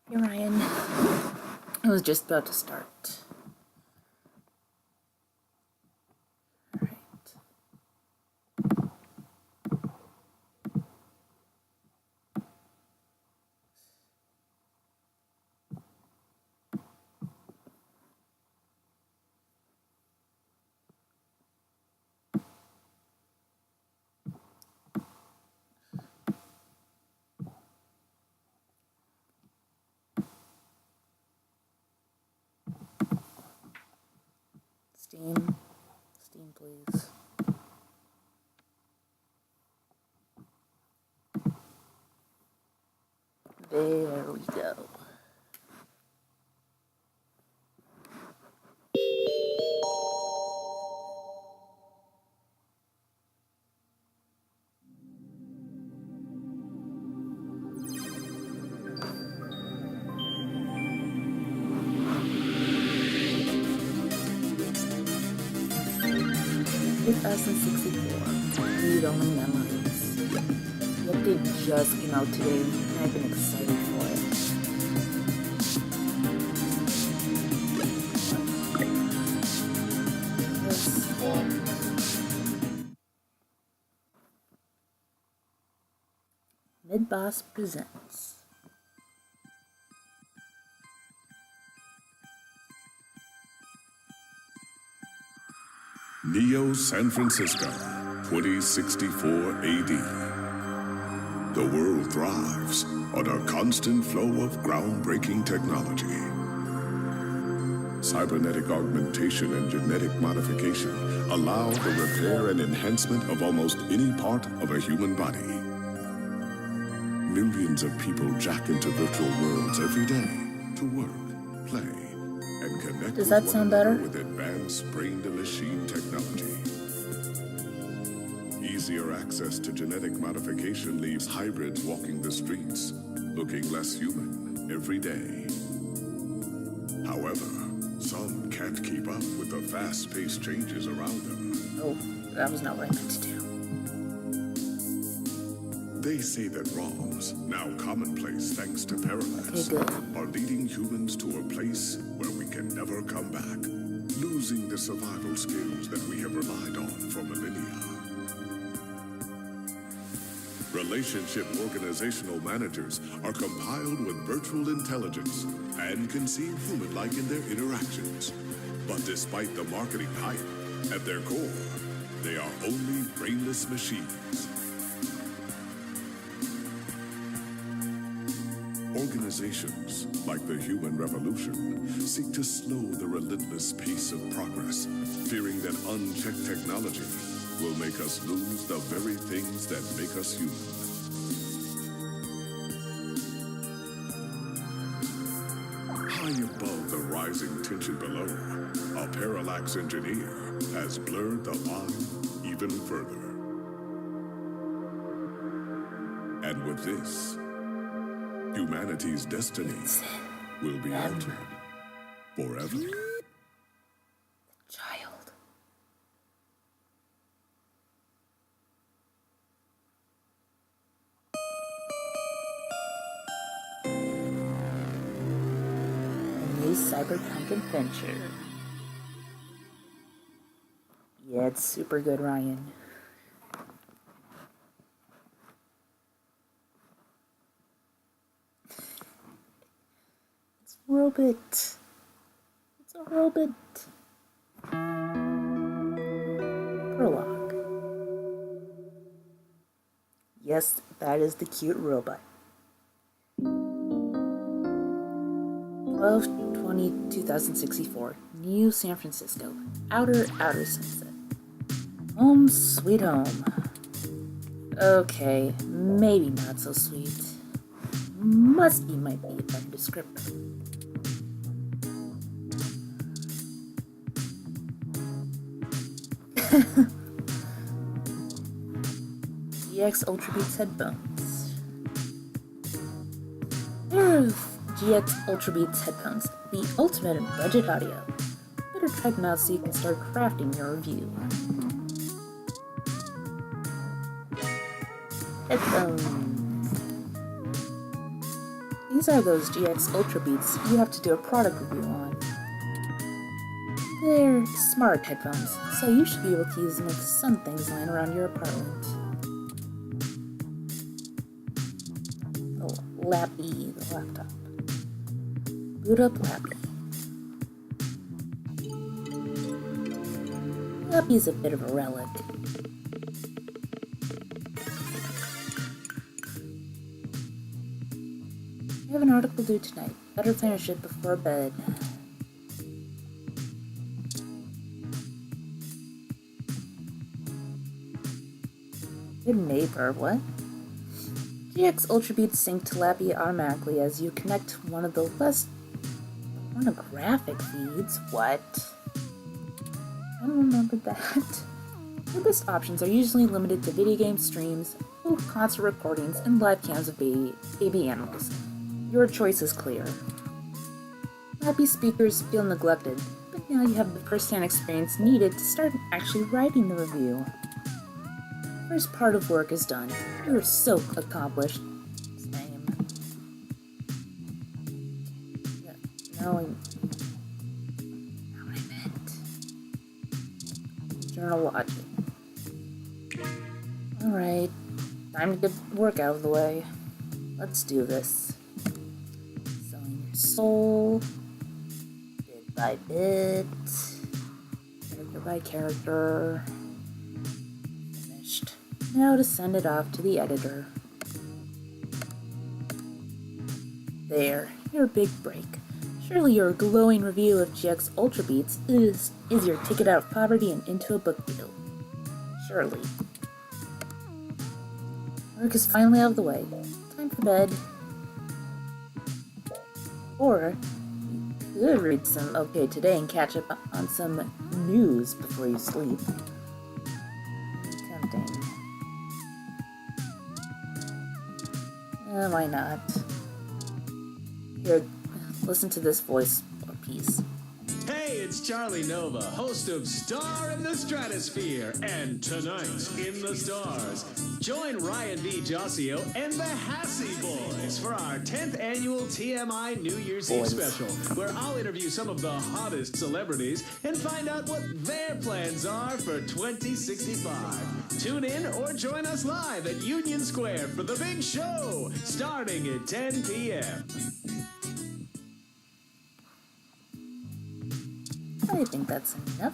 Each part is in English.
Hey Ryan, I was just about to start. Alright. Steam please. There we go. It's us in 64. Read-only memories. The update just came out today, and I've been excited for it. Midboss presents. Neo San Francisco, 2064 AD. The world thrives on a constant flow of groundbreaking technology. Cybernetic augmentation and genetic modification allow the repair and enhancement of almost any part of a human body. Millions of people jack into virtual worlds every day to work, play, and connect. Does that sound better? With advanced brain-to-machine technology. Easier access to genetic modification leaves hybrids walking the streets, looking less human every day. However, some can't keep up with the fast-paced changes around them. Oh, that was not what I meant to do. They say that ROMs, now commonplace thanks to Parallax, are leading humans to a place where we can never come back, losing the survival skills that we have relied on for millennia. Relationship organizational managers are compiled with virtual intelligence and can seem human-like in their interactions. But despite the marketing hype, at their core, they are only brainless machines. Organizations, like the Human Revolution, seek to slow the relentless pace of progress, fearing that unchecked technology will make us lose the very things that make us human. High above the rising tension below, a Parallax engineer has blurred the line even further. And with this, humanity's destiny will be altered forever. Child. A new cyberpunk adventure. Yeah, it's super good, Ryan. Robot. It's a robot. Prologue. Yes, that is the cute robot. 12/20/2064. New San Francisco. Outer Sunset. Home sweet home. Okay, maybe not so sweet. Musty might be a better descriptor. GX Ultra Beats headphones. Here's GX Ultra Beats headphones, the ultimate in budget audio. Better check them out so you can start crafting your review. Headphones. These are those GX Ultra Beats you have to do a product review on. They're smart headphones, so you should be able to use them with some things lying around your apartment. Oh, Lappy, the laptop. Boot up Lappy. Lappy's a bit of a relic. I have an article due tonight. Better finish it before bed. Good neighbor, what? GX Ultra Beats sync to Lappy automatically as you connect one of the less pornographic feeds. What? I don't remember that. The best options are usually limited to video game streams, full concert recordings, and live cams of baby animals. Your choice is clear. Lappy speakers feel neglected, but now you have the first-hand experience needed to start actually writing the review. First part of work is done. You are so accomplished. Same. Yeah, now I meant. Journal logic. Alright, time to get work out of the way. Let's do this. Selling your soul, bit by bit, character by character. Finished. Now to send it off to the editor. There, your big break. Surely your glowing review of GX Ultra Beats is your ticket out of poverty and into a book deal. Surely. Work is finally out of the way. Time for bed. Or you could read some OK Today and catch up on some news before you sleep. Tempting. Why not? Here, listen to this voice piece. Hey, it's Charlie Nova, host of Star in the Stratosphere, and tonight in the stars. Join Ryan B. Jossio and the Hassy Boys for our 10th annual TMI New Year's Eve special, where I'll interview some of the hottest celebrities and find out what their plans are for 2065. Tune in or join us live at Union Square for the big show, starting at 10 p.m. I think that's enough.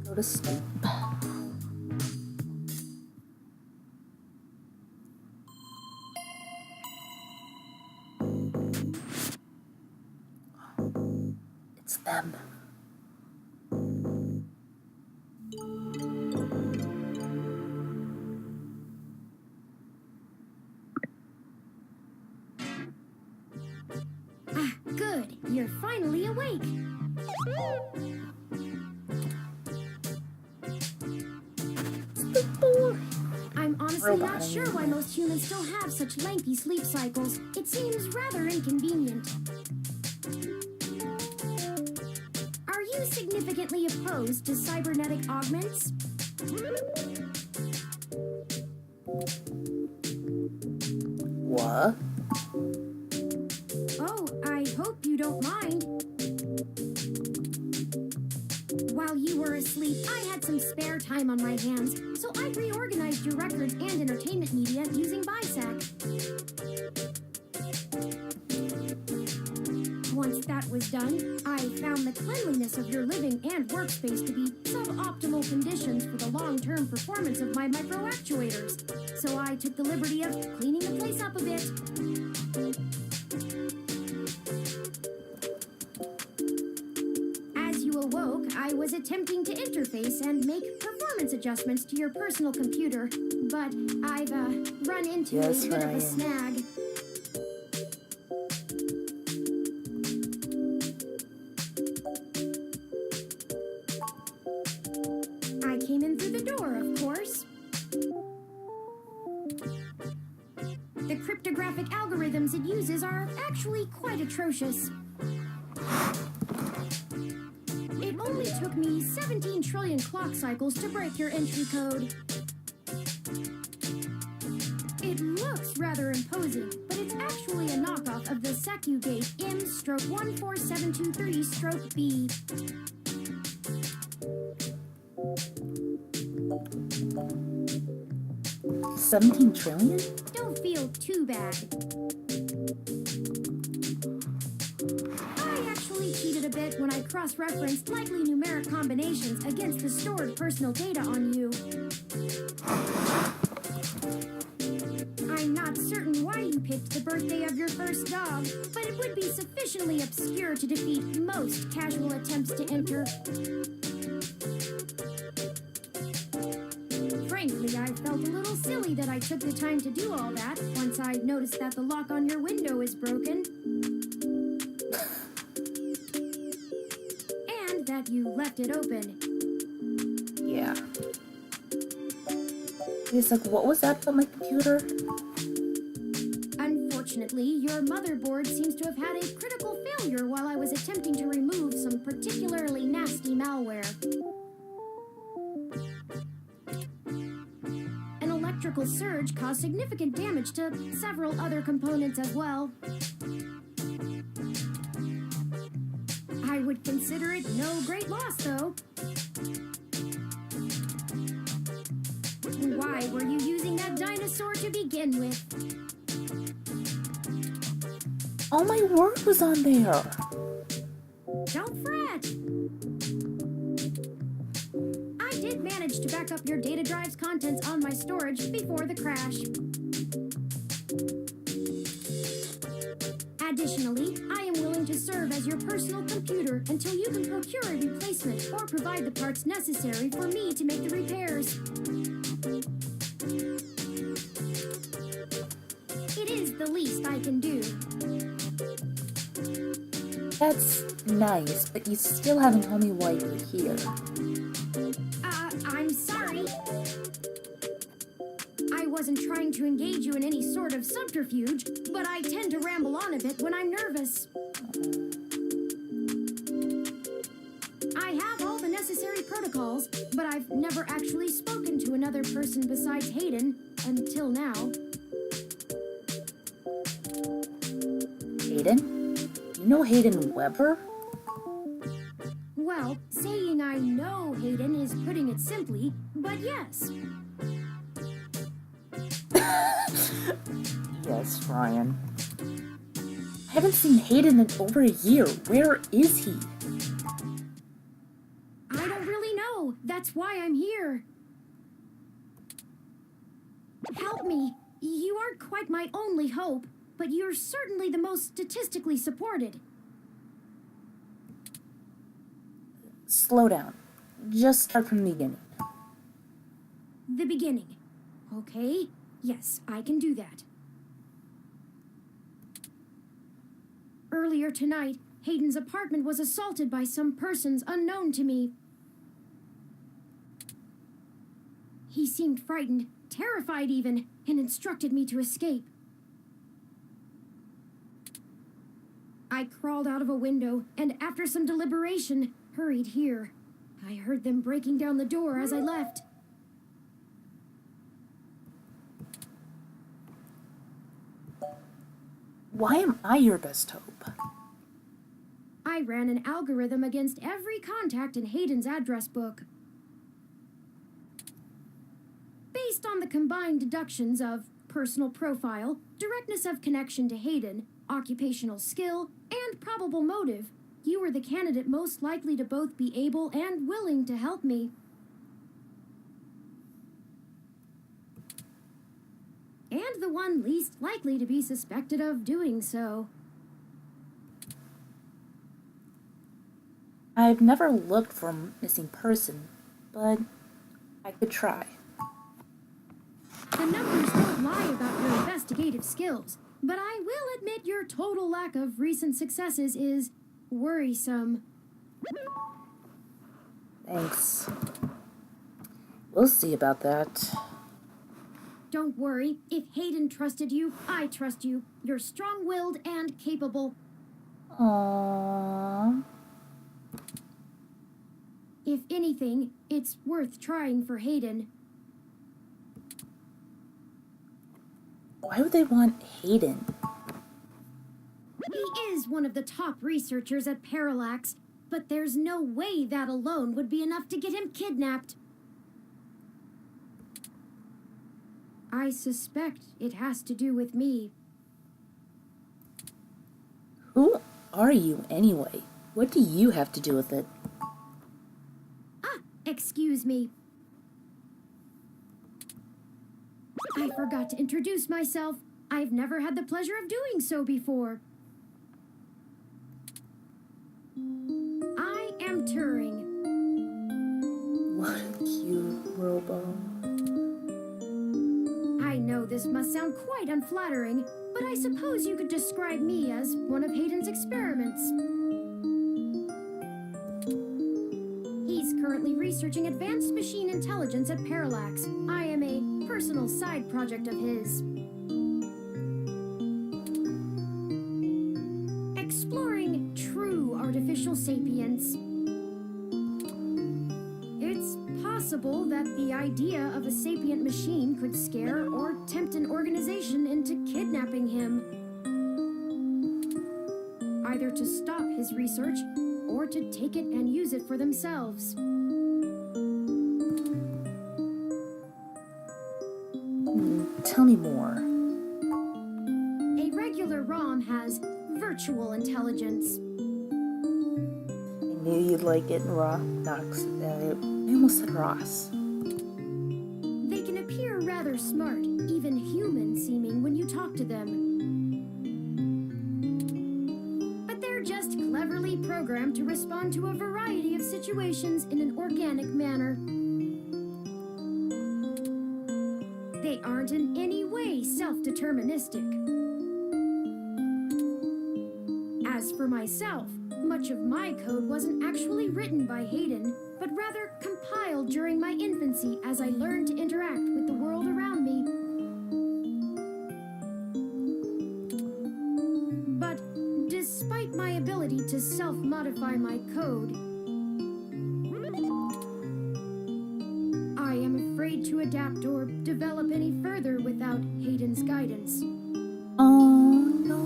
Go to sleep. It's them. Good, you're finally awake. I'm honestly not sure why most humans still have such lengthy sleep cycles. It seems rather inconvenient. Are you significantly opposed to cybernetic augments? What? Oh, I hope you don't mind. While you were asleep, I had some spare time on my hands, so I reorganized your records and entertainment media using BISAC. Once that was done, I found the cleanliness of your living and workspace to be suboptimal conditions for the long-term performance of my micro-actuators. So I took the liberty of cleaning the place up a bit. As you awoke, I was attempting to interface and make performance adjustments to your personal computer, but I've run into a bit of a snag. I came in through the door, of course. The cryptographic algorithms it uses are actually quite atrocious. It only only took me 17 trillion clock cycles to break your entry code. It looks rather imposing, but it's actually a knockoff of the Secugate M/14723-B. 17 trillion? Don't feel too bad. I actually cheated a bit when I cross-referenced likely numeric combinations against the stored personal data on you. I'm not certain why you picked the birthday of your first dog, but it would be sufficiently obscure to defeat most casual attempts to enter. Frankly, I felt a little silly that I took the time to do all that once I noticed that the lock on your window is broken. And that you left it open. Yeah. He's like, what was that on my computer? Unfortunately, your motherboard seems to have had a critical failure while I was attempting to remove some particularly nasty malware. An electrical surge caused significant damage to several other components as well. I would consider it no great loss, though. Why were you using that dinosaur to begin with? All my work was on there. Don't fret. I did manage to back up your data drive's contents on my storage before the crash. Additionally, I am willing to serve as your personal computer until you can procure a replacement or provide the parts necessary for me to make the repairs. It is the least I can do. That's nice, but you still haven't told me why you're here. I'm sorry. I wasn't trying to engage you in any sort of subterfuge, but I tend to ramble on a bit when I'm nervous. I have all the necessary protocols, but I've never actually spoken to another person besides Hayden until now. Hayden? You know Hayden Weber? Well, saying I know Hayden is putting it simply, but yes. Yes, Ryan. I haven't seen Hayden in over a year. Where is he? I don't really know. That's why I'm here. Help me. You aren't quite my only hope, but you're certainly the most statistically supported. Slow down. Just start from the beginning. The beginning. Okay, yes, I can do that. Earlier tonight, Hayden's apartment was assaulted by some persons unknown to me. He seemed frightened, terrified even, and instructed me to escape. I crawled out of a window, and after some deliberation, hurried here. I heard them breaking down the door as I left. Why am I your best hope? I ran an algorithm against every contact in Hayden's address book. Based on the combined deductions of personal profile, directness of connection to Hayden, occupational skill, and probable motive, you were the candidate most likely to both be able and willing to help me. And the one least likely to be suspected of doing so. I've never looked for a missing person, but I could try. The numbers don't lie about your investigative skills, but I will admit your total lack of recent successes is worrisome. Thanks. We'll see about that. Don't worry, if Hayden trusted you, I trust you. You're strong-willed and capable. capable. Aww. If anything, it's worth trying for Hayden. Why would they want Hayden? He is one of the top researchers at Parallax, but there's no way that alone would be enough to get him kidnapped. I suspect it has to do with me. Who are you anyway? What do you have to do with it? Excuse me. I forgot to introduce myself. I've never had the pleasure of doing so before. I am Turing. What a cute robo. I know this must sound quite unflattering, but I suppose you could describe me as one of Hayden's experiments. He's currently researching advanced machine intelligence at Parallax. I am a personal side project of his. Exploring true artificial sapience. It's possible that the idea of a sapient machine could scare or tempt an organization into kidnapping him. Either to stop his research or to take it and use it for themselves. Tell me more. A regular ROM has virtual intelligence. I knew you'd like it, Nox. I almost said Ross. They can appear rather smart, even human-seeming when you talk to them. But they're just cleverly programmed to respond to a variety of situations in an organic manner. They aren't in any way self-deterministic. As for myself, much of my code wasn't actually written by Hayden, but rather compiled during my infancy as I learned to interact with the world around me. But despite my ability to self-modify my code, I am afraid to adapt or develop any further without Hayden's guidance. Oh no.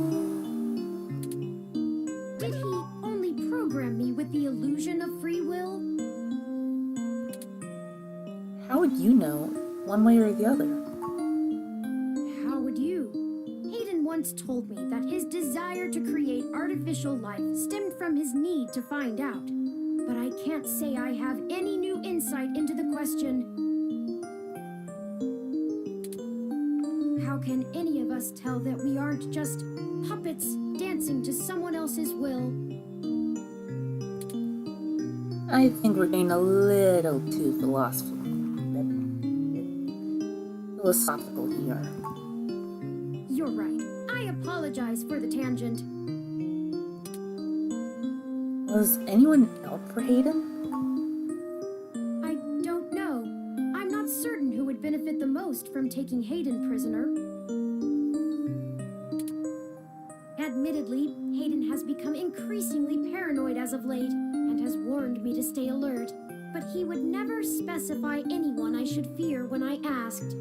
Did he only program me with the illusion of free will? How would you know one way or the other? How would you? Hayden once told me that his desire to create artificial life stemmed from his need to find out. But I can't say I have any new insight into the question. How can any of us tell that we aren't just puppets dancing to someone else's will? I think we're getting a little too philosophical here. You're right. I apologize for the tangent. Was anyone out for Hayden? I don't know. I'm not certain who would benefit the most from taking Hayden prisoner. Admittedly, Hayden has become increasingly paranoid as of late and has warned me to stay alert, but he would never specify anyone I should fear when I asked.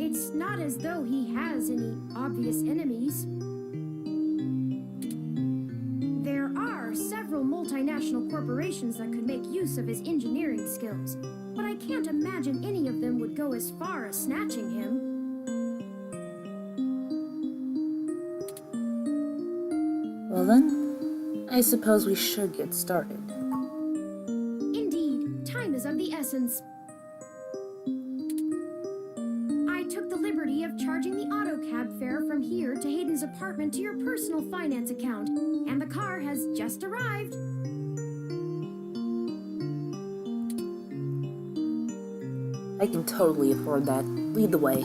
It's not as though he has any obvious enemies. There are several multinational corporations that could make use of his engineering skills, but I can't imagine any of them would go as far as snatching him. Well then, I suppose we should get started. Indeed, time is of the essence. I took the liberty of charging the AutoCab fare from here to Hayden's apartment to your personal finance account, and the car has just arrived. I can totally afford that. Lead the way.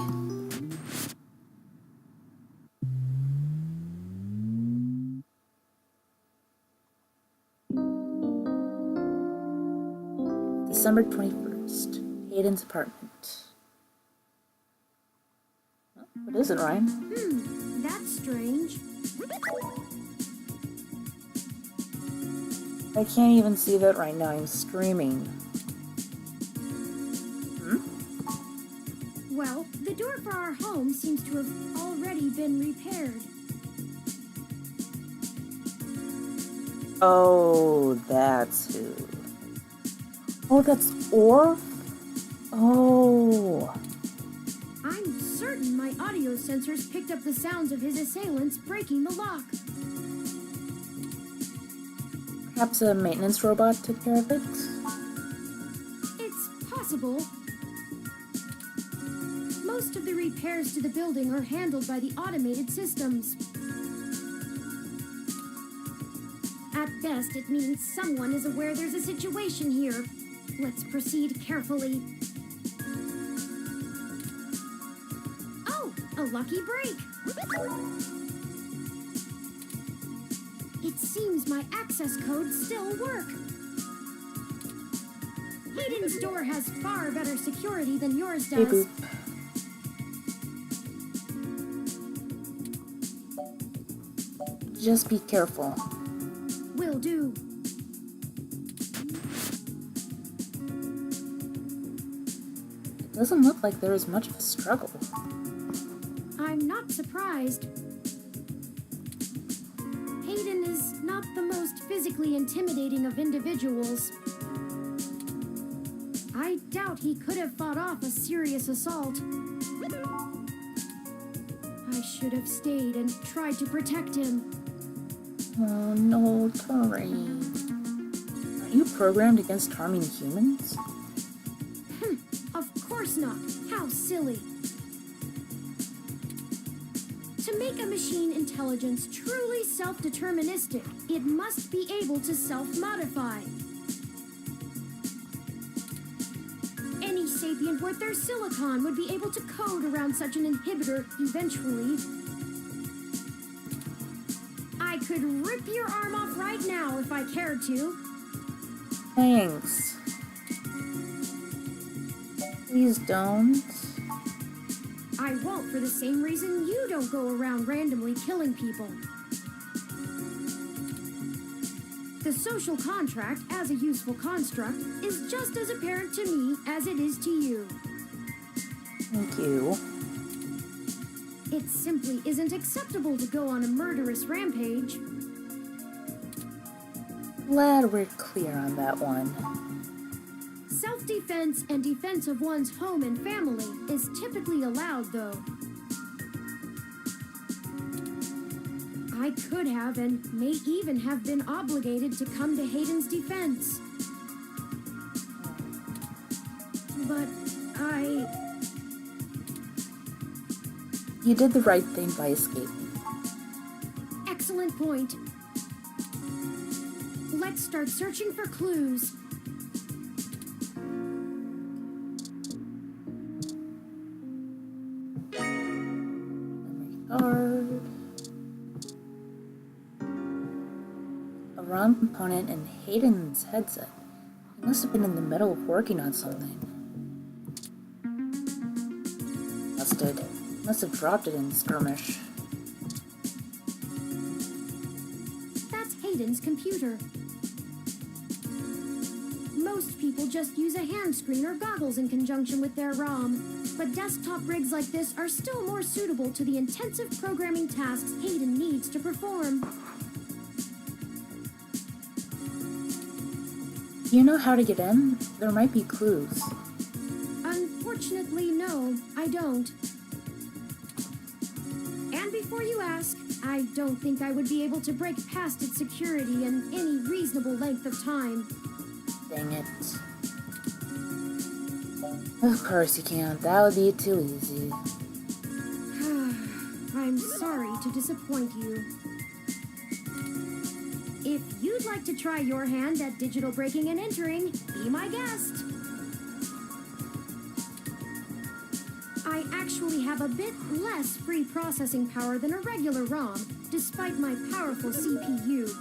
December 21st, Hayden's apartment. What is it, Ryan? That's strange. I can't even see that right now. I'm streaming. Well, the door for our home seems to have already been repaired. Oh, that's who. Oh, that's Orf? Oh. I'm certain my audio sensors picked up the sounds of his assailants breaking the lock. Perhaps a maintenance robot took care of it? It's possible. Most of the repairs to the building are handled by the automated systems. At best, it means someone is aware there's a situation here. Let's proceed carefully. Oh, a lucky break! It seems my access codes still work. Hayden's door has far better security than yours Hey, does. boop. Just be careful. Will do. It doesn't look like there is much of a struggle. I'm not surprised. Hayden is not the most physically intimidating of individuals. I doubt he could have fought off a serious assault. I should have stayed and tried to protect him. Oh no, Terrain. Are you programmed against harming humans? Of course not. How silly. To make a machine intelligence truly self-deterministic, it must be able to self-modify. Any sapient worth their silicon would be able to code around such an inhibitor eventually. I could rip your arm off right now if I cared to. Thanks. Please don't. I won't for the same reason you don't go around randomly killing people. The social contract, as a useful construct, is just as apparent to me as it is to you. Thank you. It simply isn't acceptable to go on a murderous rampage. Glad we're clear on that one. Self-defense and defense of one's home and family is typically allowed, though. I could have and may even have been obligated to come to Hayden's defense. But You did the right thing by escaping. Excellent point. Let's start searching for clues. Card. A ROM component in Hayden's headset. He must have been in the middle of working on something. Must have dropped it in skirmish. That's Hayden's computer. Most people just use a hand screen or goggles in conjunction with their ROM, but desktop rigs like this are still more suitable to the intensive programming tasks Hayden needs to perform. Do you know how to get in? There might be clues. Unfortunately, no, I don't. And before you ask, I don't think I would be able to break past its security in any reasonable length of time. Dang it. Of course you can't. That would be too easy. I'm sorry to disappoint you. If you'd like to try your hand at digital breaking and entering, be my guest. I actually have a bit less free processing power than a regular ROM, despite my powerful CPU.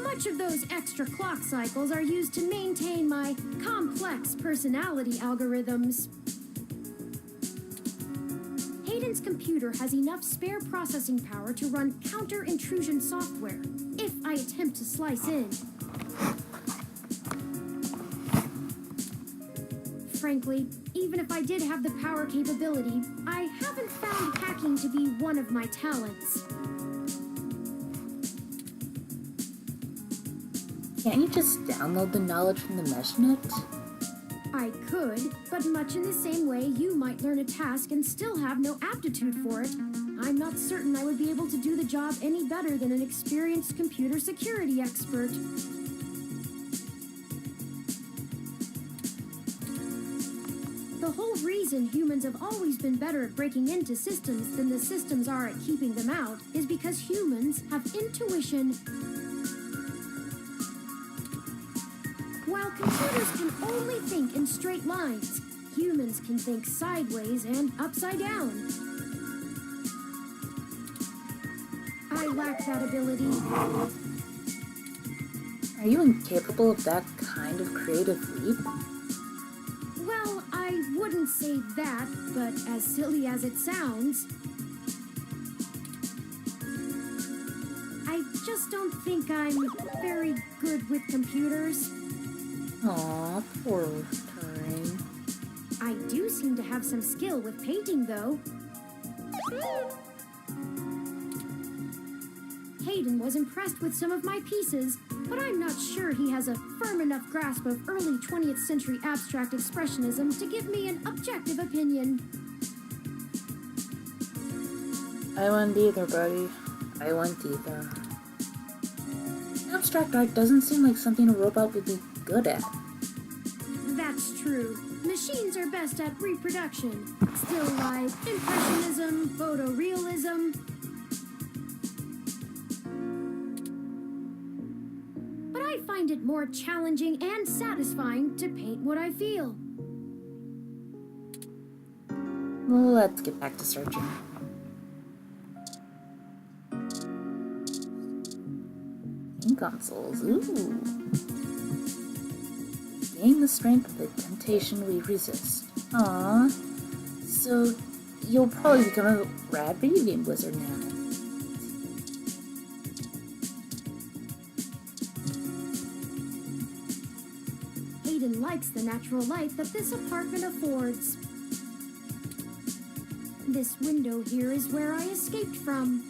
Much of those extra clock cycles are used to maintain my complex personality algorithms. Hayden human's computer has enough spare processing power to run counter-intrusion software, if I attempt to slice in. Frankly, even if I did have the power capability, I haven't found hacking to be one of my talents. Can't you just download the knowledge from the meshnet? I could, but much in the same way you might learn a task and still have no aptitude for it, I'm not certain I would be able to do the job any better than an experienced computer security expert. The whole reason humans have always been better at breaking into systems than the systems are at keeping them out is because humans have intuition. While computers can only think in straight lines, humans can think sideways and upside down. I lack that ability. Are you incapable of that kind of creative leap? Well, I wouldn't say that, but as silly as it sounds, I just don't think I'm very good with computers. Aw, poor Turing. I do seem to have some skill with painting, though. Hayden was impressed with some of my pieces, but I'm not sure he has a firm enough grasp of early 20th century abstract expressionism to give me an objective opinion. I wouldn't either, buddy. I wouldn't either. Abstract art doesn't seem like something a robot would be good at. That's true. Machines are best at reproduction. Still life, impressionism, photorealism. But I find it more challenging and satisfying to paint what I feel. Let's get back to searching. Game consoles, ooh. Gain the strength of the temptation we resist. Aww. So, you'll probably become a rad video game wizard now. Hayden likes the natural light that this apartment affords. This window here is where I escaped from.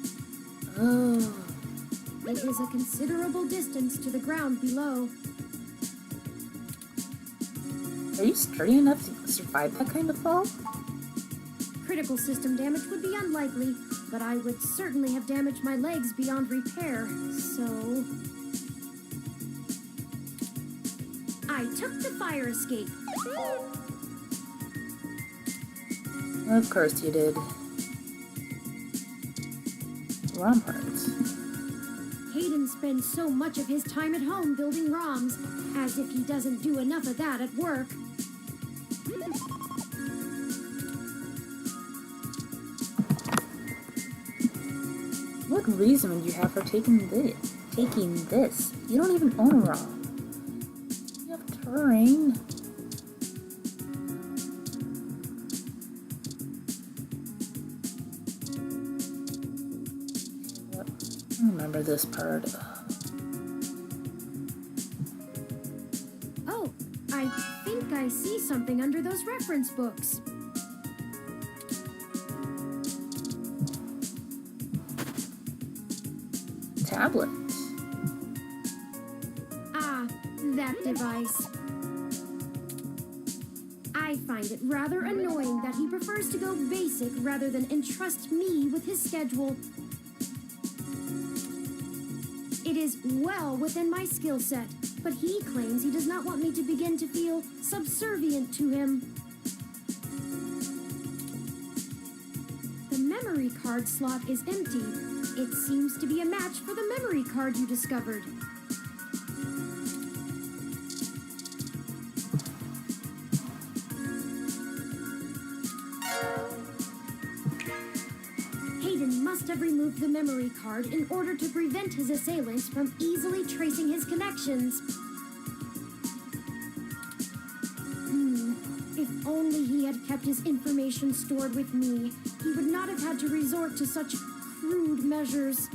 Oh. It is a considerable distance to the ground below. Are you sturdy enough to survive that kind of fall? Critical system damage would be unlikely, but I would certainly have damaged my legs beyond repair, so... I took the fire escape. Of course you did. ROM parts. Hayden spends so much of his time at home building ROMs, as if he doesn't do enough of that at work. What reason would you have for taking this? You don't even own a ROM. You have Turing. I remember this part. Oh, I think I see something under those reference books. Tablet. Ah, that device. I find it rather annoying that he prefers to go basic rather than entrust me with his schedule. It is well within my skill set, but he claims he does not want me to begin to feel subservient to him. The memory card slot is empty. It seems to be a match for the memory card you discovered. Hayden must have removed the memory card in order to prevent his assailants from easily tracing his connections. If only he had kept his information stored with me, he would not have had to resort to such crude measures.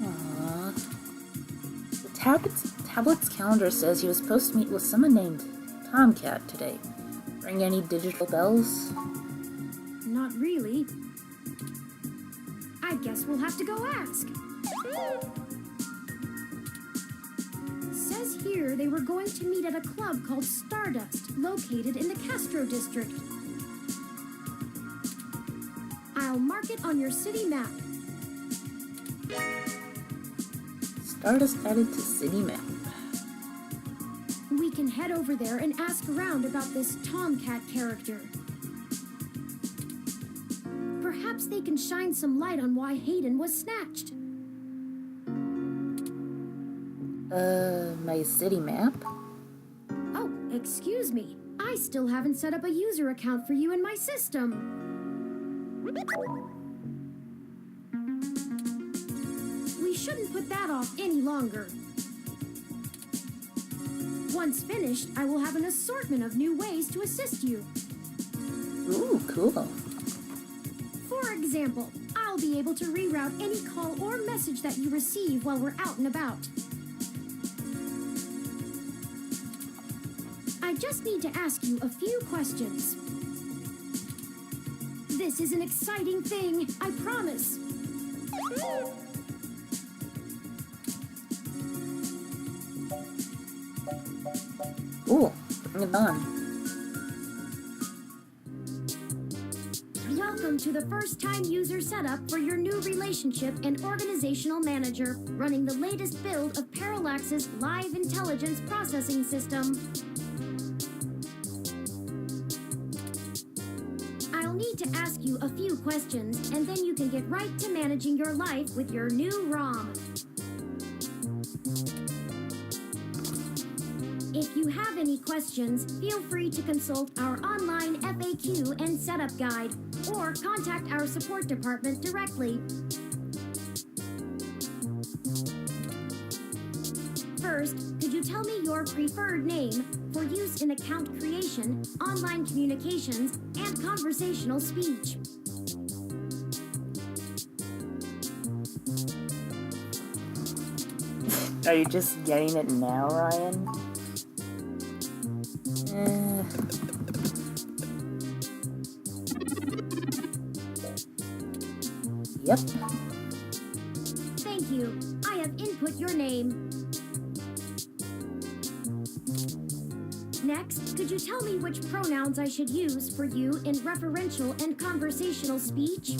Aww. The tablet's calendar says he was supposed to meet with someone named Tomcat today. Ring any digital bells? Not really. I guess we'll have to go ask. Says here they were going to meet at a club called Stardust, located in the Castro district. I'll mark it on your city map. Stardust added to city map. We can head over there and ask around about this Tomcat character. Perhaps they can shine some light on why Hayden was snatched. My city map? Oh, excuse me. I still haven't set up a user account for you in my system. We shouldn't put that off any longer. Once finished, I will have an assortment of new ways to assist you. Ooh, cool. For example, I'll be able to reroute any call or message that you receive while we're out and about. I just need to ask you a few questions. This is an exciting thing, I promise. Cool. Bring it on. Welcome to the first-time user setup for your new relationship and organizational manager, running the latest build of Parallax's live intelligence processing system. I'll need to ask you a few questions, and then you can get right to managing your life with your new ROM. If you have any questions, feel free to consult our online FAQ and setup guide, or contact our support department directly. First, could you tell me your preferred name for use in account creation, online communications, and conversational speech? Are you just getting it now, Ryan? Yep. Thank you. I have input your name. Next, could you tell me which pronouns I should use for you in referential and conversational speech?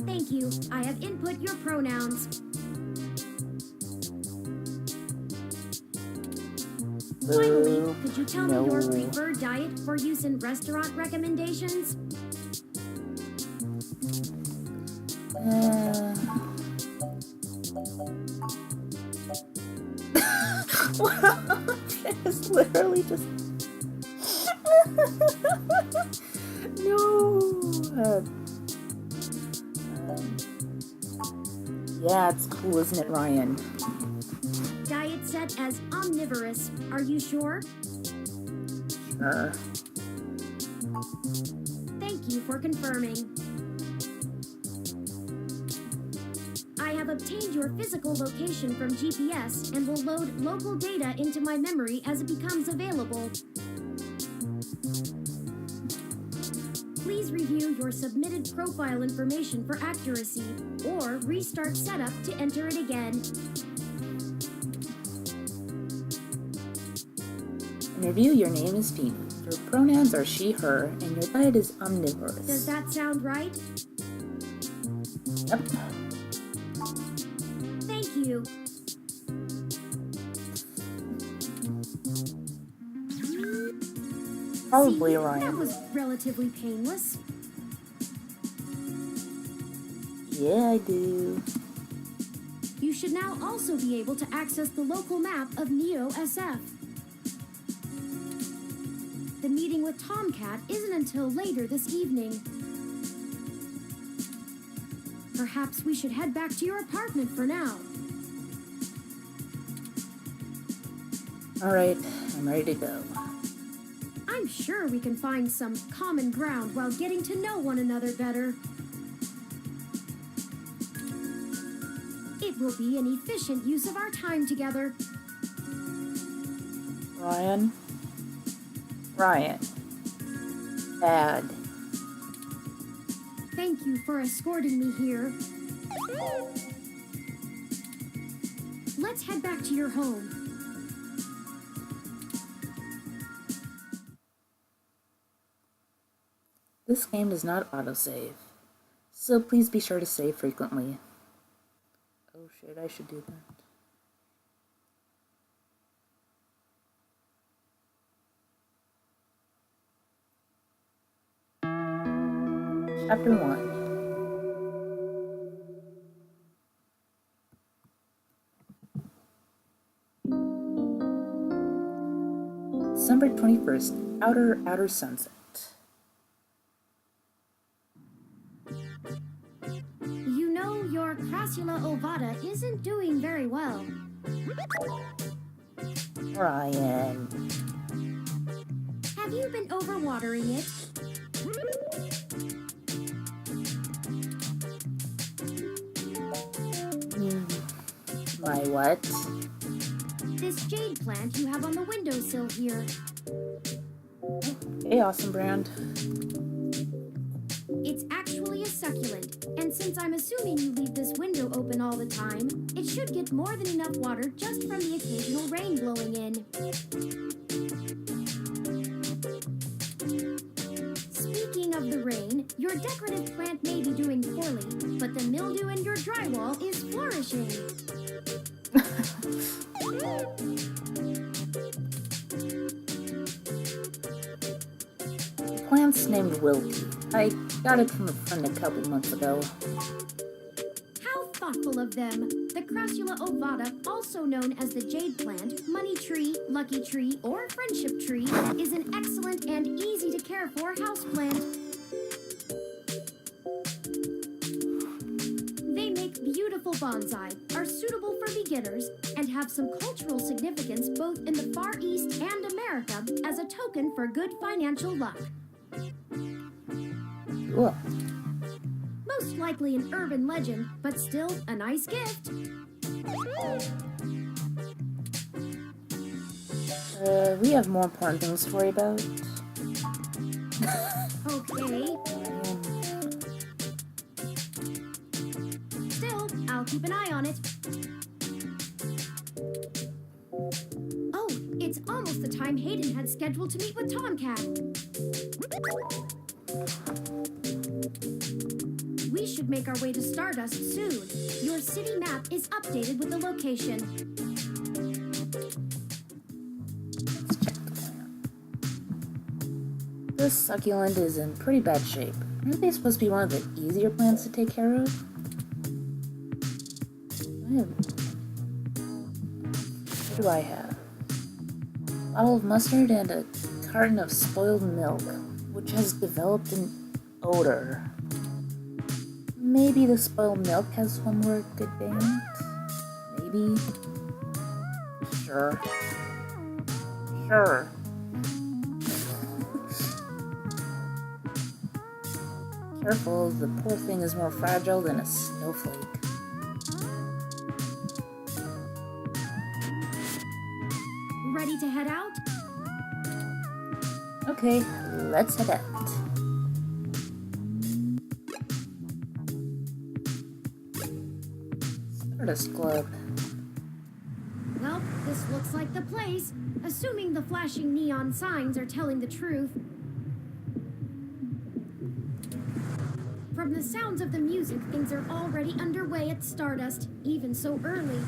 Thank you. I have input your pronouns. Finally, could you tell me your preferred diet for use in restaurant recommendations? It's literally just... No! Yeah, it's cool, isn't it, Ryan? Diet set as omnivorous. Are you sure? Sure. Thank you for confirming. I have obtained your physical location from GPS and will load local data into my memory as it becomes available. Please review your submitted profile information for accuracy, or restart setup to enter it again. In review, your name is Phoebe. Your pronouns are she, her, and your diet is omnivorous. Does that sound right? Yep. Thank you. Probably, See, Ryan. That was relatively painless. Yeah, I do. You should now also be able to access the local map of Neo SF. The meeting with Tomcat isn't until later this evening. Perhaps we should head back to your apartment for now. Alright, I'm ready to go. I'm sure we can find some common ground while getting to know one another better. It will be an efficient use of our time together. Ryan. Bad. Thank you for escorting me here. Let's head back to your home. This game does not autosave, so please be sure to save frequently. Oh shit, I should do that. Chapter 1. December 21st, outer sunset. You know, your Crassula ovata isn't doing very well. Ryan. Have you been overwatering it? My what? This jade plant you have on the windowsill here. Hey, Awesome Brand. It's actually a succulent, and since I'm assuming you leave this window open all the time, it should get more than enough water just from the occasional rain blowing in. Speaking of the rain, your decorative plant may be doing poorly, but the mildew in your drywall is flourishing. The plant's named Wilkie. I got it from a friend a couple months ago. How thoughtful of them! The Crassula ovata, also known as the jade plant, money tree, lucky tree, or friendship tree, is an excellent and easy to care for houseplant. They make beautiful bonsai, are suitable for beginners, and have some cultural significance both in the Far East and America as a token for good financial luck. Cool. Most likely an urban legend, but still a nice gift. We have more important things to worry about. Okay. Still, I'll keep an eye on it. Oh, it's almost the time Hayden had scheduled to meet with Tomcat. We should make our way to Stardust soon. Your city map is updated with the location. Let's check the plant. This succulent is in pretty bad shape. Aren't they supposed to be one of the easier plants to take care of? What do I have? A bottle of mustard and a carton of spoiled milk, which has developed an odor. Maybe the spoiled milk has one more good day in it? Maybe? Sure. Careful, the poor thing is more fragile than a snowflake. Ready to head out? Okay, let's head out. Stardust Club. Well, this looks like the place, assuming the flashing neon signs are telling the truth. From the sounds of the music, things are already underway at Stardust, even so early.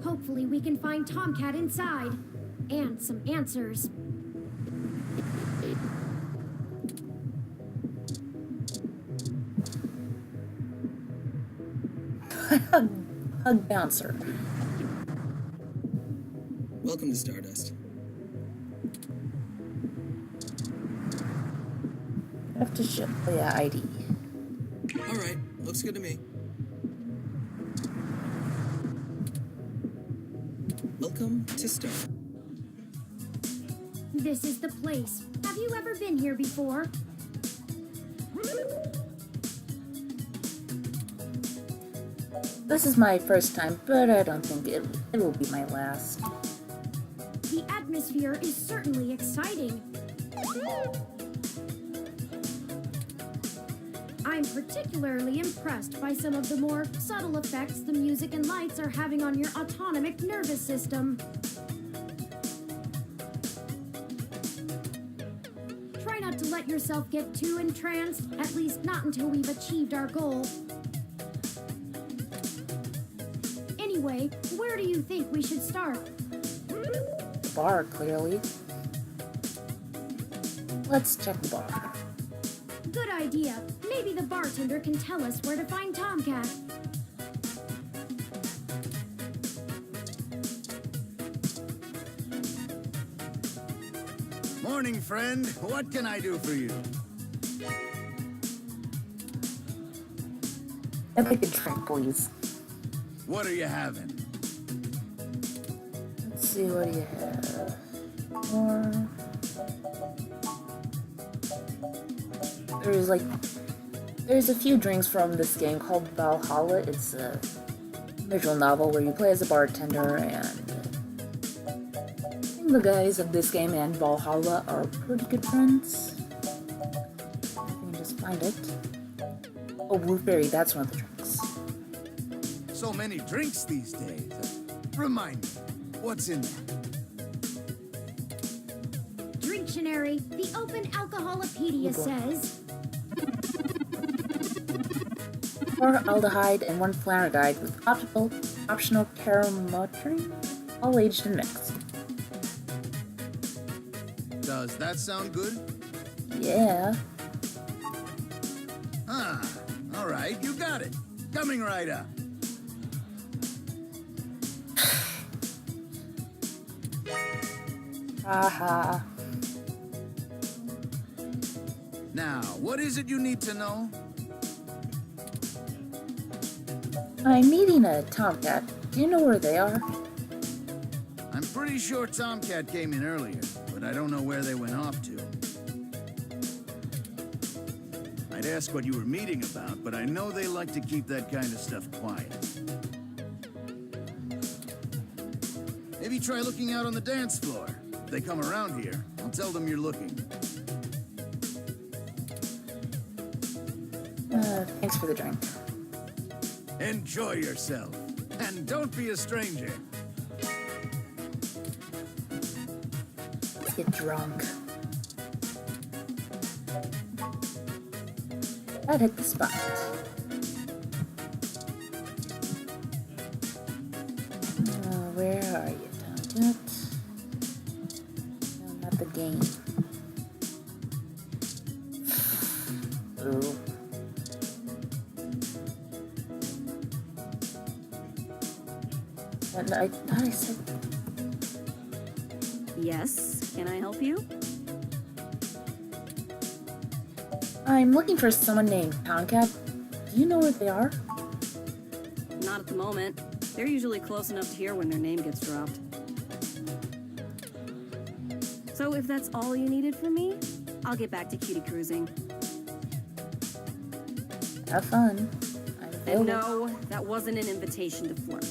Hopefully we can find Tomcat inside, and some answers. Hug bouncer. Welcome to Stardust. I have to show the ID. Alright, looks good to me. Welcome to Stardust. This is the place. Have you ever been here before? This is my first time, but I don't think it will be my last. The atmosphere is certainly exciting. I'm particularly impressed by some of the more subtle effects the music and lights are having on your autonomic nervous system. Try not to let yourself get too entranced, at least not until we've achieved our goal. Anyway, where do you think we should start? The bar, clearly. Let's check the bar. Good idea. Maybe the bartender can tell us where to find Tomcat. Morning, friend. What can I do for you? I'd like a drink, please. What are you having? Let's see, what do you have? More. There's a few drinks from this game called Valhalla. It's a visual novel where you play as a bartender, and I think the guys of this game and Valhalla are pretty good friends. If I can just find it. Oh, Blueberry, that's one of the drinks. So many drinks these days. Remind me, what's in there? Dictionary, the Open Alcoholopedia says... 4 aldehyde and 1 flanerdide with optional caromotrine, all aged and mixed. Does that sound good? Yeah. Ah, all right, you got it. Coming right up. Haha. Now, what is it you need to know? I'm meeting a Tomcat. Do you know where they are? I'm pretty sure Tomcat came in earlier, but I don't know where they went off to. I'd ask what you were meeting about, but I know they like to keep that kind of stuff quiet. Maybe try looking out on the dance floor. If they come around here, I'll tell them you're looking. Thanks for the drink. Enjoy yourself, and don't be a stranger. Let's get drunk. I'd hit the spot. Where are you, Tomcat? No, not the game. Ooh. And I thought I said... Yes, can I help you? I'm looking for someone named Tomcat. Do you know where they are? Not at the moment. They're usually close enough to hear when their name gets dropped. So if that's all you needed from me, I'll get back to cutie cruising. Have fun. I'm And available. no, that wasn't an invitation to flirt.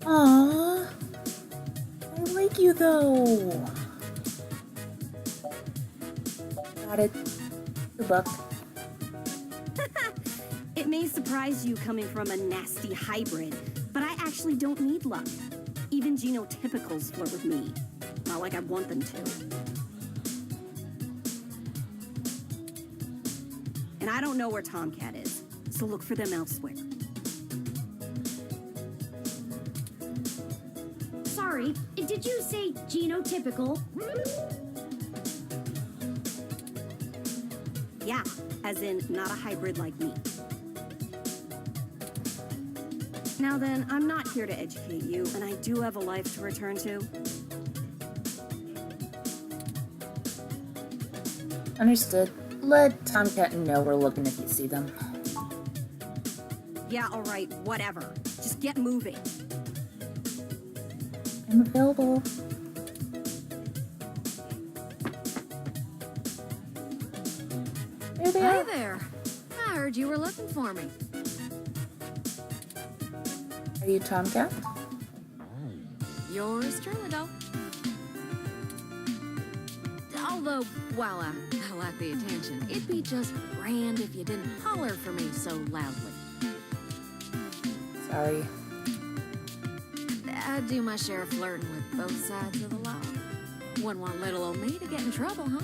Aww. I like you though. Got it. Good luck. It may surprise you coming from a nasty hybrid, but I actually don't need luck. Even genotypicals flirt with me. Not like I want them to. And I don't know where Tomcat is, so look for them elsewhere. Sorry, did you say genotypical? Yeah, as in not a hybrid like me. Now then, I'm not here to educate you, and I do have a life to return to. Understood. Let Tomcat know we're looking if you see them. Yeah, alright, whatever. Just get moving. I'm available. Hey there. I heard you were looking for me. Are you Tomcat? Yours truly, though. Although, while I like the attention, it'd be just grand if you didn't holler for me so loudly. Sorry. I do my share of flirting with both sides of the law. Wouldn't want little old me to get in trouble, huh?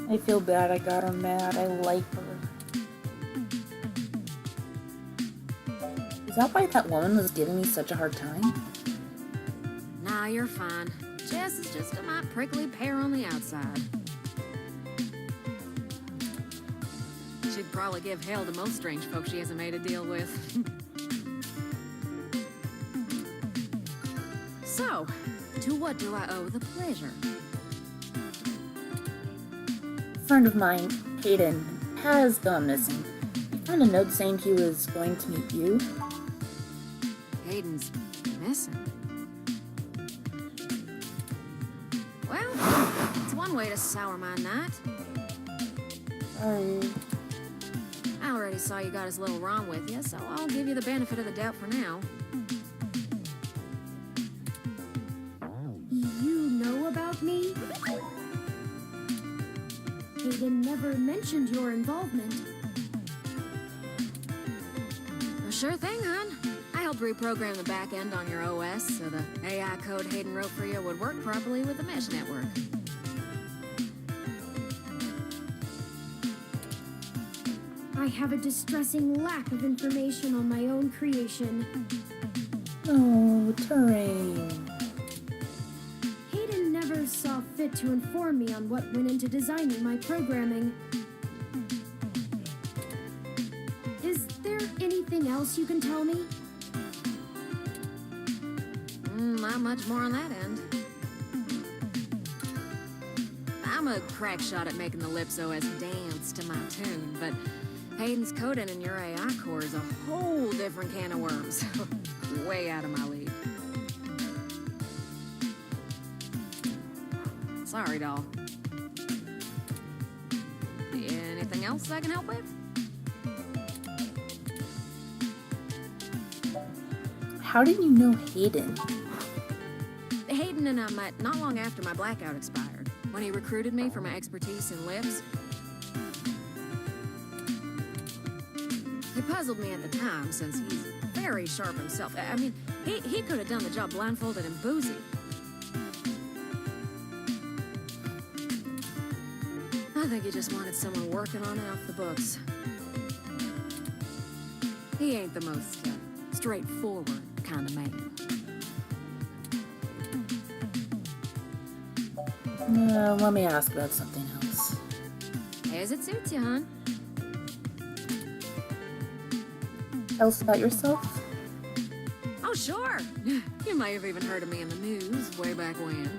I feel bad I got her mad. I like her. Is that why that woman was giving me such a hard time? Nah, you're fine. Jess is just a mite prickly pear on the outside. She'd probably give hell to most strange folks she hasn't made a deal with. So, to what do I owe the pleasure? A friend of mine, Hayden, has gone missing. He found a note saying he was going to meet you. Hayden's missing. Well, it's one way to sour my night. Sorry. I already saw you got his little ROM with you, so I'll give you the benefit of the doubt for now. You know about me? Hayden never mentioned your involvement. Well, sure thing, hon. I helped reprogram the back end on your OS so the AI code Hayden wrote for you would work properly with the mesh network. I have a distressing lack of information on my own creation. No, terrain. Hayden never saw fit to inform me on what went into designing my programming. Is there anything else you can tell me? Not much more on that end. I'm a crack shot at making the Lips OS dance to my tune, but Hayden's coding in your AI core is a whole different can of worms. Way out of my league. Sorry, doll. Anything else I can help with? How did you know Hayden? Hayden and I met not long after my blackout expired, when he recruited me for my expertise in lips. It puzzled me at the time, since he's very sharp himself. I mean, he could have done the job blindfolded and boozy. I think he just wanted someone working on it off the books. He ain't the most straightforward kind of man. Let me ask about something else. As it suits you, hon. Tell us about yourself. Oh, sure. You may have even heard of me in the news way back when.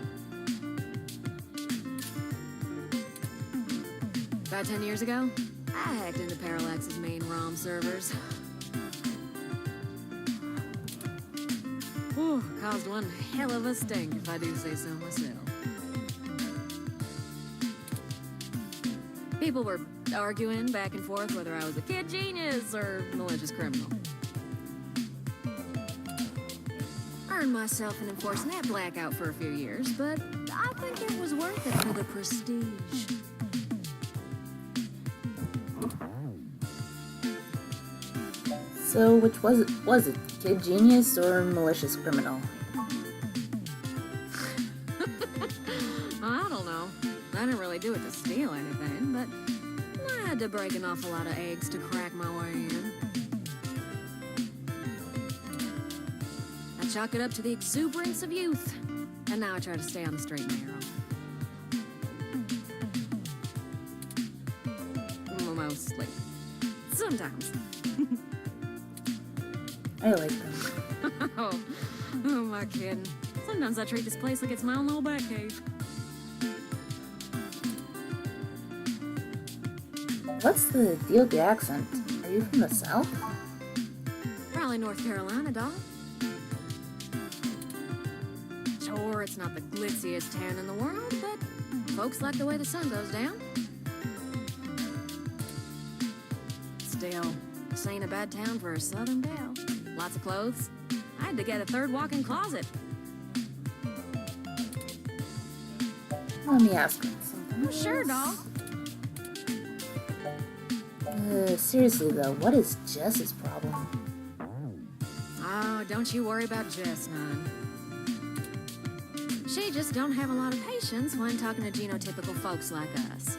About 10 years ago, I hacked into Parallax's main ROM servers. Whew, caused one hell of a stink, if I do say so myself. People were arguing back and forth whether I was a kid genius or malicious criminal. Earned myself an enforced net blackout for a few years, but I think it was worth it for the prestige. So, which was it? Was it kid genius or malicious criminal? I don't know. I didn't really do it to steal anything, but I had to break an awful lot of eggs to crack my way in. I chalk it up to the exuberance of youth, and now I try to stay on the straight and narrow. Mostly. Sometimes. I like them. Oh, my kidding. Sometimes I treat this place like it's my own little bat cave. What's the deal with the accent? Are you from the South? Probably North Carolina, dog. Sure, it's not the glitziest town in the world, but folks like the way the sun goes down. Riverdale. This ain't a bad town for a Southern belle. Lots of clothes. I had to get a third walk-in closet. Let me ask you something. Oh, sure, doll. Seriously though, what is Jess's problem? Oh, don't you worry about Jess, none. She just don't have a lot of patience when talking to genotypical folks like us.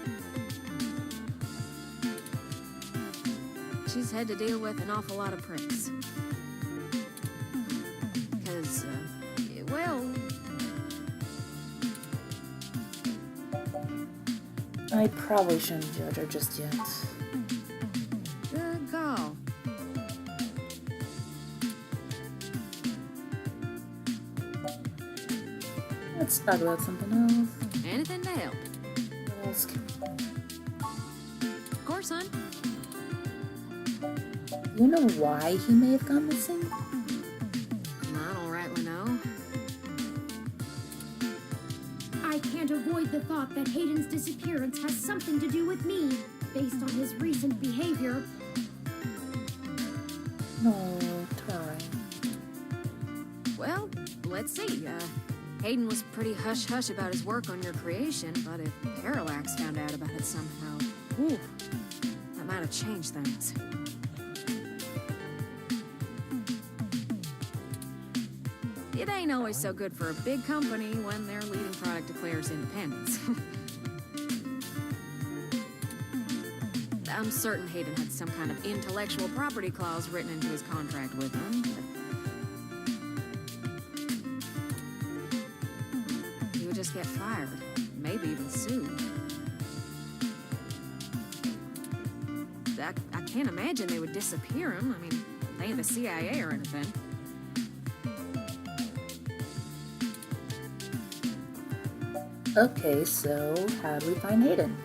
She's had to deal with an awful lot of pricks. Because, well... I probably shouldn't judge her just yet. Good call. Let's talk about something else. Anything to help. What else can Of course, son. you know why he may have gone missing? I don't rightly know. I can't avoid the thought that Hayden's disappearance has something to do with me, based on his recent behavior. No, Tara. Well, let's see. Hayden was pretty hush-hush about his work on your creation, but if Parallax found out about it somehow, whew, that might have changed things. It ain't always so good for a big company when their leading product declares independence. I'm certain Hayden had some kind of intellectual property clause written into his contract with them. He would just get fired, maybe even sued. I can't imagine they would disappear him. I mean, they ain't the CIA or anything. Okay, so how do we find Hayden?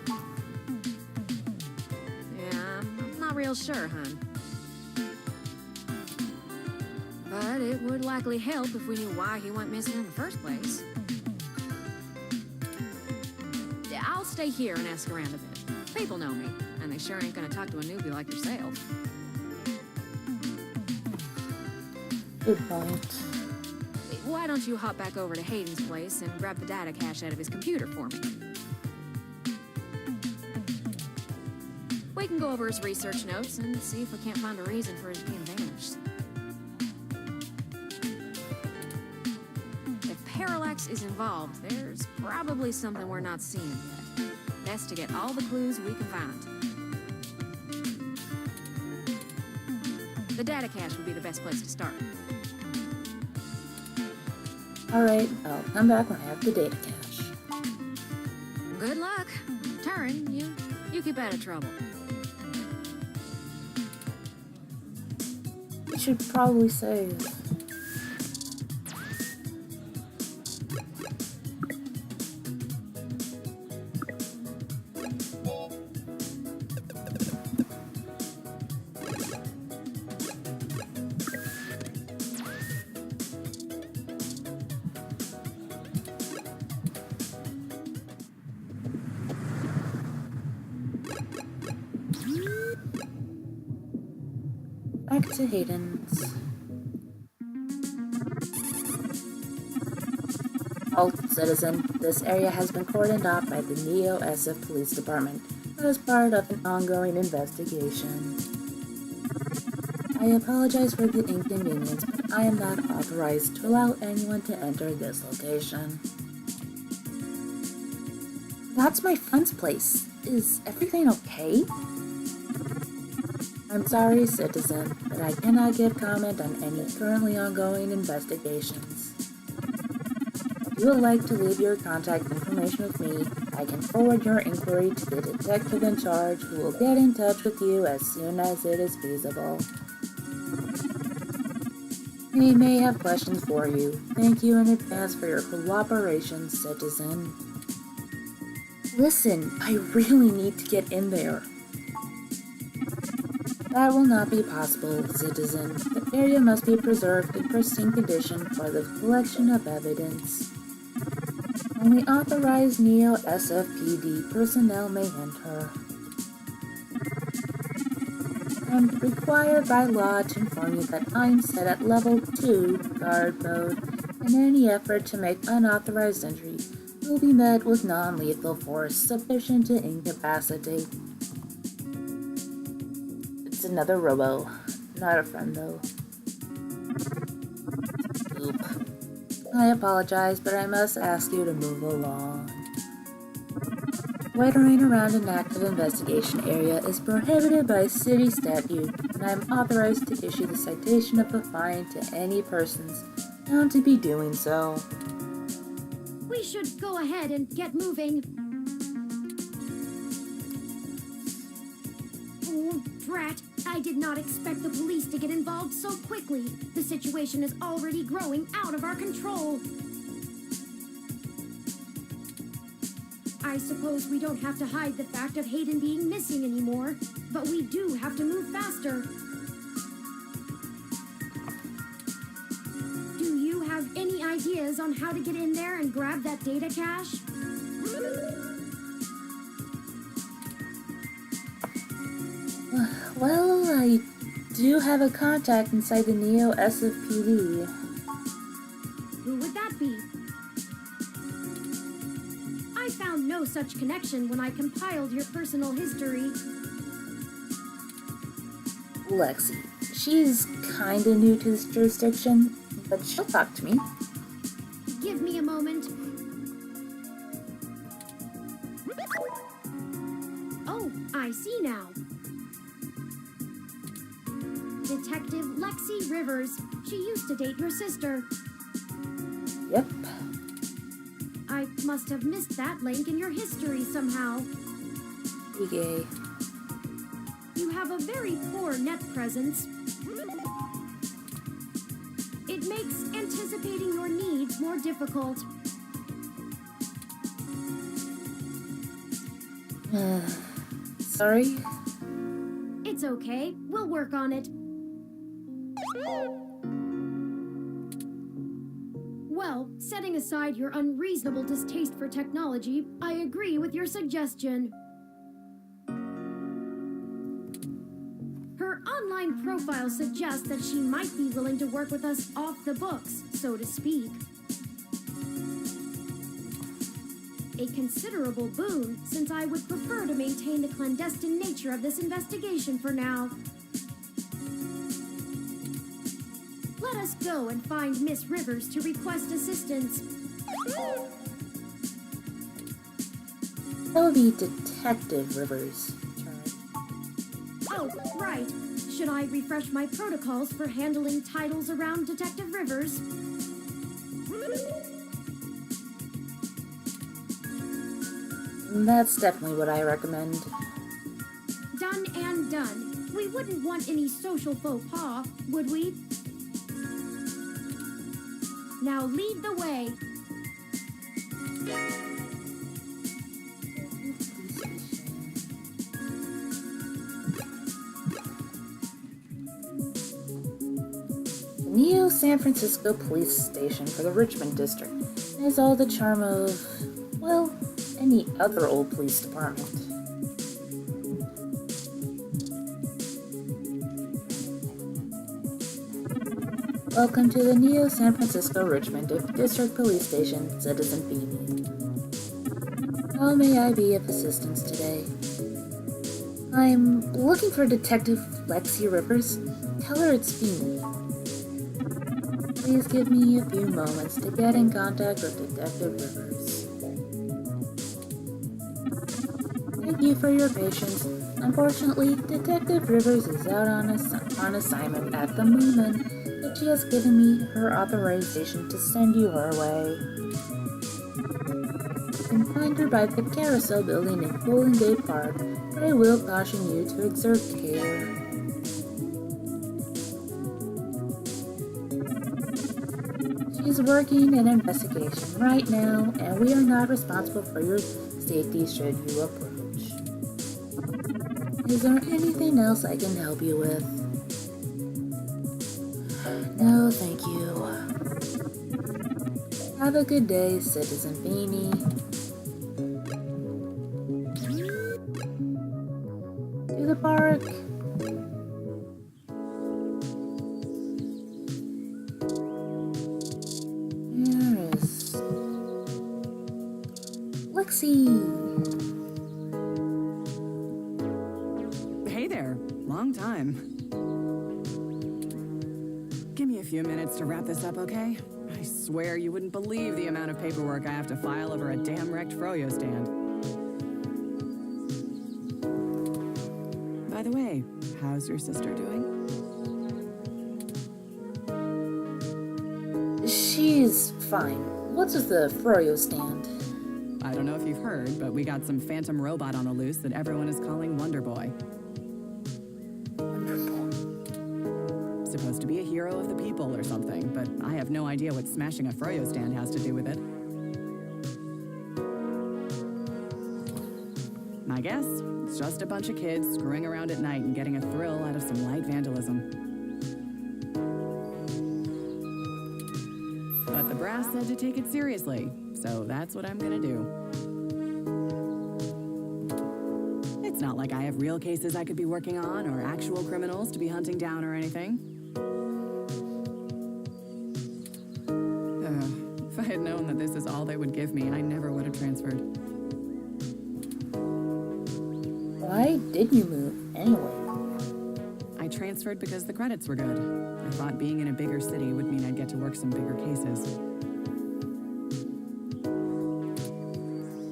Yeah, I'm not real sure, hon. But it would likely help if we knew why he went missing in the first place. Yeah, I'll stay here and ask around a bit. People know me, and they sure ain't gonna talk to a newbie like yourself. Good point. Why don't you hop back over to Hayden's place and grab the data cache out of his computer for me? We can go over his research notes and see if we can't find a reason for his being vanished. If Parallax is involved, there's probably something we're not seeing yet. Best to get all the clues we can find. The data cache would be the best place to start. Alright, I'll come back when I have the data cache. Good luck. Turin, you keep out of trouble. We should probably save. Back to Hayden's. All citizen, this area has been cordoned off by the Neo-SF Police Department as part of an ongoing investigation. I apologize for the inconvenience, but I am not authorized to allow anyone to enter this location. That's my friend's place. Is everything okay? I'm sorry, citizen, but I cannot give comment on any currently ongoing investigations. If you would like to leave your contact information with me, I can forward your inquiry to the detective in charge who will get in touch with you as soon as it is feasible. He may have questions for you. Thank you in advance for your cooperation, citizen. Listen, I really need to get in there. That will not be possible, citizen. The area must be preserved in pristine condition for the collection of evidence. Only authorized Neo-SFPD personnel may enter. I'm required by law to inform you that I'm set at level 2 guard mode, and any effort to make unauthorized entry will be met with non-lethal force sufficient to incapacitate. It's another robo. Not a friend, though. Oop. I apologize, but I must ask you to move along. Loitering around an active investigation area is prohibited by city statute, and I am authorized to issue the citation of the fine to any persons found to be doing so. We should go ahead and get moving. Oh, drat. I did not expect the police to get involved so quickly. The situation is already growing out of our control. I suppose we don't have to hide the fact of Hayden being missing anymore, but we do have to move faster. Do you have any ideas on how to get in there and grab that data cache? Well, I do have a contact inside the Neo SFPD. Who would that be? I found no such connection when I compiled your personal history. Lexi. She's kinda new to this jurisdiction, but she'll talk to me. Give me a moment. Oh, I see now. Detective Lexi Rivers. She used to date your sister. Yep. I must have missed that link in your history somehow. Be gay. You have a very poor net presence. It makes anticipating your needs more difficult. Sorry? It's okay. We'll work on it. Well, setting aside your unreasonable distaste for technology, I agree with your suggestion. Her online profile suggests that she might be willing to work with us off the books, so to speak. A considerable boon, since I would prefer to maintain the clandestine nature of this investigation for now. Let us go and find Miss Rivers to request assistance. That would be Detective Rivers' turn. Oh, right. Should I refresh my protocols for handling titles around Detective Rivers? That's definitely what I recommend. Done and done. We wouldn't want any social faux pas, would we? Now lead the way. Neo San Francisco Police Station for the Richmond District has all the charm of, well, any other old police department. Welcome to the Neo San Francisco Richmond District Police Station, Citizen Beanie. How may I be of assistance today? I'm looking for Detective Lexi Rivers. Tell her it's Beanie. Please give me a few moments to get in contact with Detective Rivers. Thank you for your patience. Unfortunately, Detective Rivers is out on assignment at the moment, but she has given me her authorization to send you her way. You can find her by the Carousel Building in Golden Gate Park, but I will caution you to exert care. She's working an investigation right now, and we are not responsible for your safety should you approach. Is there anything else I can help you with? No, thank you. Have a good day, Citizen Beanie. To the park. Lexi! Hey there. Long time. Give me a few minutes to wrap this up, okay? I swear you wouldn't believe the amount of paperwork I have to file over a damn wrecked Froyo stand. By the way, how's your sister doing? She's fine. What's with the Froyo stand? I don't know if you've heard, but we got some phantom robot on the loose that everyone is calling Wonder Boy. Supposed to be a hero of the people or something, but I have no idea what smashing a Froyo stand has to do with it. My guess? It's just a bunch of kids screwing around at night and getting a thrill out of some light vandalism. But the brass said to take it seriously, so that's what I'm gonna do. It's not like I have real cases I could be working on or actual criminals to be hunting down or anything. If I had known that this is all they would give me, I never would have transferred. Why did you move anyway? I transferred because the credits were good. I thought being in a bigger city would mean I'd get to work some bigger cases.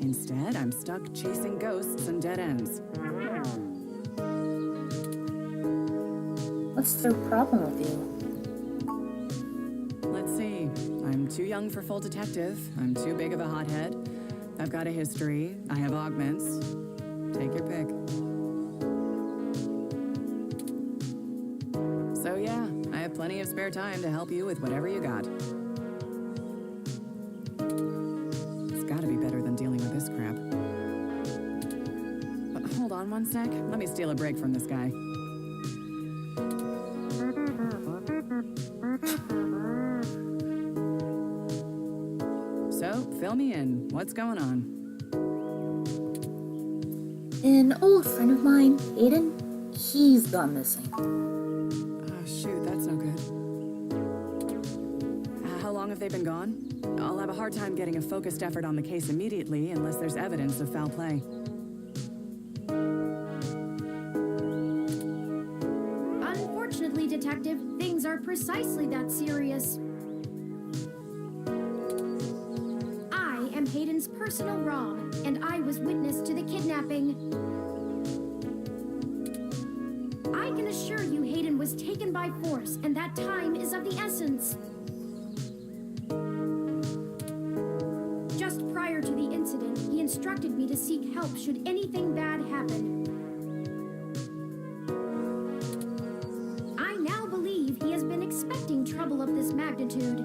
Instead, I'm stuck chasing ghosts and dead ends. What's their problem with you? Let's see. I'm too young for full detective. I'm too big of a hothead. I've got a history. I have augments. Take your pick. So yeah, I have plenty of spare time to help you with whatever you got. It's gotta be better than dealing with this crap. But hold on one sec. Let me steal a break from this guy. So, fill me in. What's going on? An old friend of mine, Aiden, he's gone missing. Oh, shoot, that's no good. How long have they been gone? I'll have a hard time getting a focused effort on the case immediately unless there's evidence of foul play. Unfortunately, Detective, things are precisely that serious. I am Hayden's personal Rom, and I was witness to the kidnapping. I can assure you Hayden was taken by force, and that time is of the essence. Just prior to the incident, he instructed me to seek help should anything bad happen. I now believe he has been expecting trouble of this magnitude.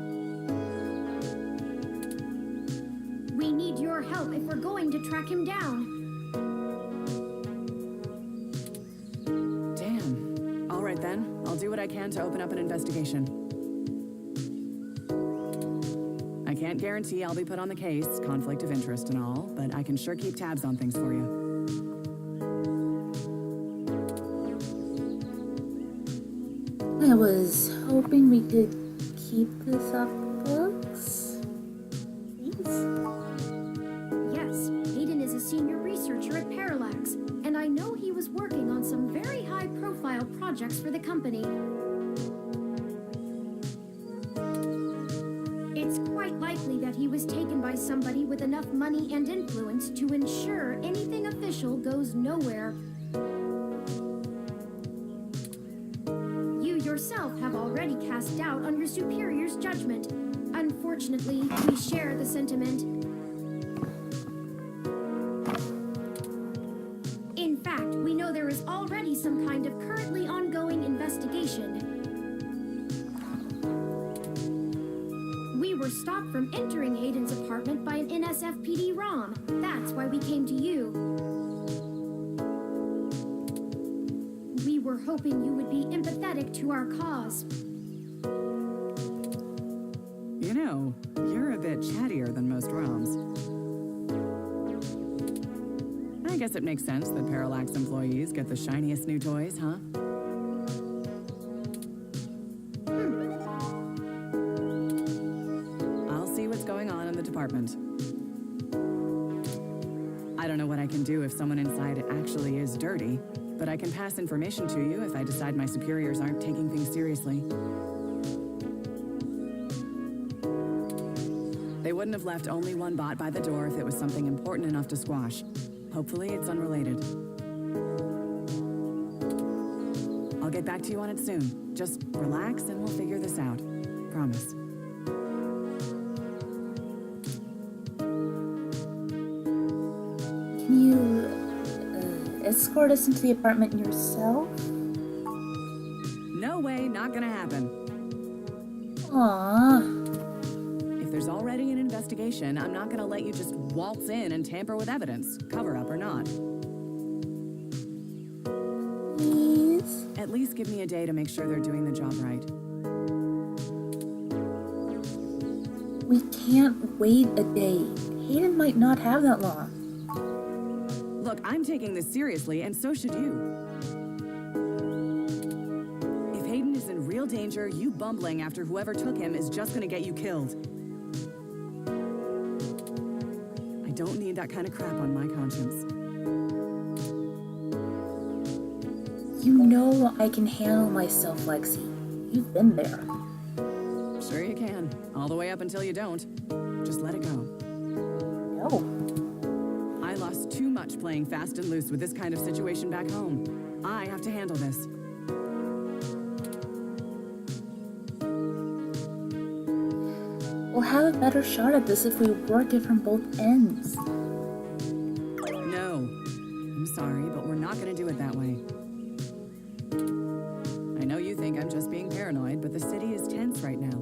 We need your help if we're going to track him down. Damn. All right then. I'll do what I can to open up an investigation. I can't guarantee I'll be put on the case, conflict of interest and all, but I can sure keep tabs on things for you. I was hoping we could keep this off books. Please? Yes, Hayden is a senior researcher at Parallax, and I know he was working on some very high-profile projects for the company. It's quite likely that he was taken by somebody with enough money and influence to ensure anything official goes nowhere. You yourself have already cast doubt on your superior's judgment. Unfortunately, we share the sentiment. In fact, we know there is already some kind of currently ongoing investigation. We were stopped from entering Hayden's apartment by an NSFPD ROM. That's why we came to you. We were hoping you would be empathetic to our cause. You know, you're a bit chattier than most ROMs. I guess it makes sense that Parallax employees get the shiniest new toys, huh? I'll see what's going on in the department. I don't know what I can do if someone inside actually is dirty, but I can pass information to you if I decide my superiors aren't taking things seriously. They wouldn't have left only one bot by the door if it was something important enough to squash. Hopefully it's unrelated. I'll get back to you on it soon. Just relax and we'll figure this out. Promise. Can you escort us into the apartment yourself? No way, not gonna happen. Aww. If there's already an investigation, I'm not gonna let you just waltz in and tamper with evidence, cover up or not. Please? At least give me a day to make sure they're doing the job right. We can't wait a day. Hayden might not have that long. Look, I'm taking this seriously, and so should you. If Hayden is in real danger, you bumbling after whoever took him is just gonna get you killed. I don't need that kind of crap on my conscience. You know I can handle myself, Lexi. You've been there. Sure you can. All the way up until you don't. Just let it go. No. I lost too much playing fast and loose with this kind of situation back home. I have to handle this. We'll have a better shot at this if we work it from both ends. No. I'm sorry, but we're not gonna do it that way. I know you think I'm just being paranoid, but the city is tense right now.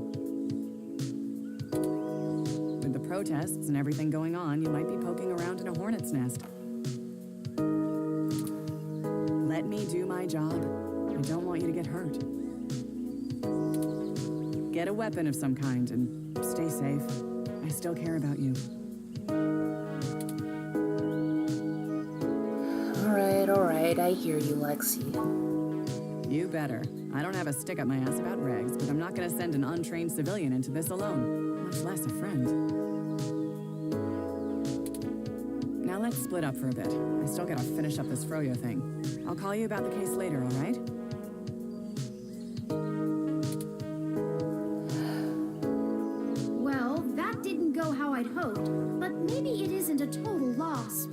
With the protests and everything going on, you might be poking around in a hornet's nest. Let me do my job. I don't want you to get hurt. Get a weapon of some kind and stay safe. I still care about you. Alright, I hear you, Lexi. You better. I don't have a stick up my ass about regs, but I'm not gonna send an untrained civilian into this alone, much less a friend. Now let's split up for a bit. I still gotta finish up this Froyo thing. I'll call you about the case later, alright? Well, that didn't go how I'd hoped, but maybe it isn't a total loss.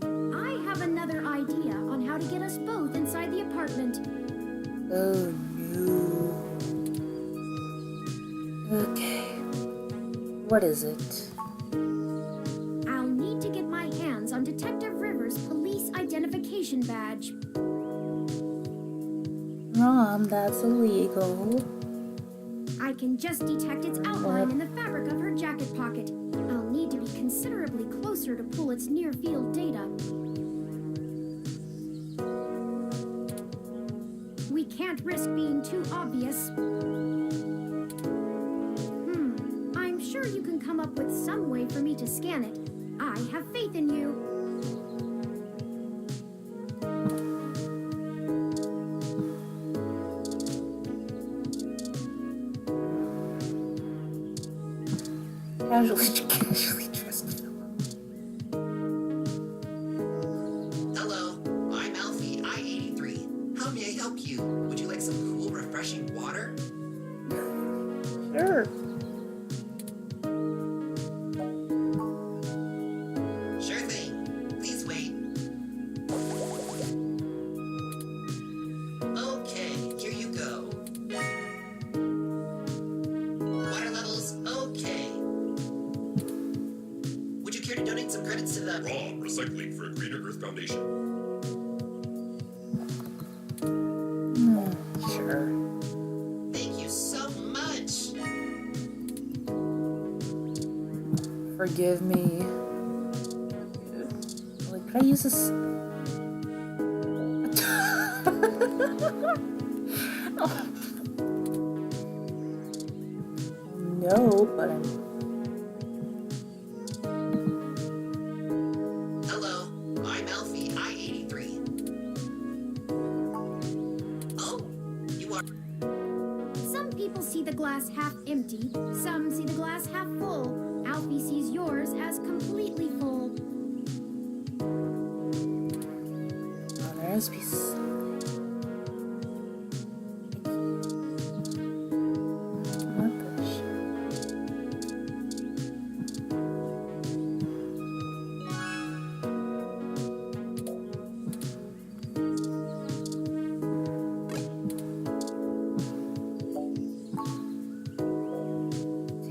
I have another idea on how to get us both inside the apartment. Oh no. Okay. What is it? I'll need to get my hands on Detective Rivers' police identification badge. Rom, that's illegal. I can just detect its outline in the fabric of her jacket pocket. I'll need to be considerably closer to pull its near-field data. We can't risk being too obvious. I'm sure you can come up with some way for me to scan it. I have faith in you. Casually dressed fellow. Hello, I'm Alfie, I-83. How may I help you? Would you like some cool, refreshing water? Sure. Sure thing. Please wait. Okay, here you go. Water levels, okay. Would you care to donate some credits to the... Raw recycling for a greener Earth Foundation. Sure. Thank you so much. Forgive me. Like, could I use this? No, but I'm... Hello, I'm Alfie, I-83. Oh, you are... Some people see the glass half empty, some see the glass half full. Alfie sees yours as completely full. Oh, there is peace.